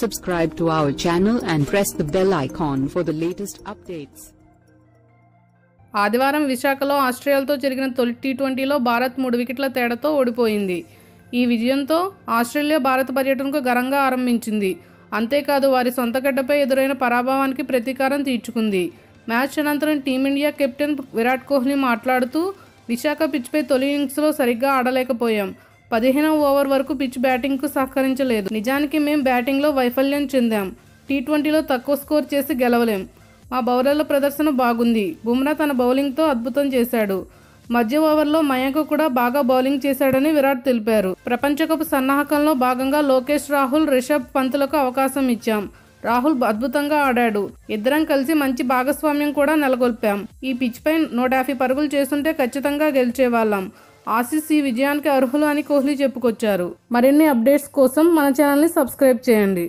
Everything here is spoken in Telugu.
Subscribe to our channel and press the bell icon for the latest updates. ఆదివారం విశాఖలో ఆస్ట్రేలియాతో జరిగిన తొలి టీ20లో భారత్ 3 వికెట్ల తేడాతో ఓడిపోయింది. ఈ విజయంతో ఆస్ట్రేలియా భారత పర్యటనకు ఘనంగా ఆరంభించింది. అంతేకాదు వారి సొంత గడ్డపై ఎదురైన పరాభవానికి ప్రతీకారం తీర్చుకుంది. మ్యాచ్ అనంతరం టీమిండియా కెప్టెన్ విరాట్ కోహ్లీ మాట్లాడుతూ, విశాఖ పిచ్పై తొలి ఇన్నింగ్స్లో సరిగ్గా ఆడలేకపోయాం. 15వ ఓవర్ వరకు పిచ్ బ్యాటింగ్కు సహకరించలేదు. నిజానికి మేం బ్యాటింగ్లో వైఫల్యం చెందాం. టీ20లో తక్కువ స్కోర్ చేసి గెలవలేం. మా బౌలర్ల ప్రదర్శన బాగుంది. బుమ్రా తన బౌలింగ్తో అద్భుతం చేశాడు. మధ్య ఓవర్లో మయాంక్ కూడా బాగా బౌలింగ్ చేశాడని విరాట్ తెలిపారు. ప్రపంచ కప్ సన్నాహకంలో భాగంగా లోకేష్ రాహుల్, రిషబ్ పంత్లకు అవకాశం ఇచ్చాం. రాహుల్ అద్భుతంగా ఆడాడు. ఇద్దరం కలిసి మంచి భాగస్వామ్యం కూడా నెలకొల్పాం. ఈ పిచ్పై 150 పరుగులు చేస్తుంటే ఖచ్చితంగా గెలిచేవాళ్ళం. ఆసీస్ ఈ విజయానికి అర్హులు అని కోహ్లీ చెప్పుకొచ్చారు. మరిన్ని అప్డేట్స్ కోసం మన ఛానల్ని సబ్స్క్రైబ్ చేయండి.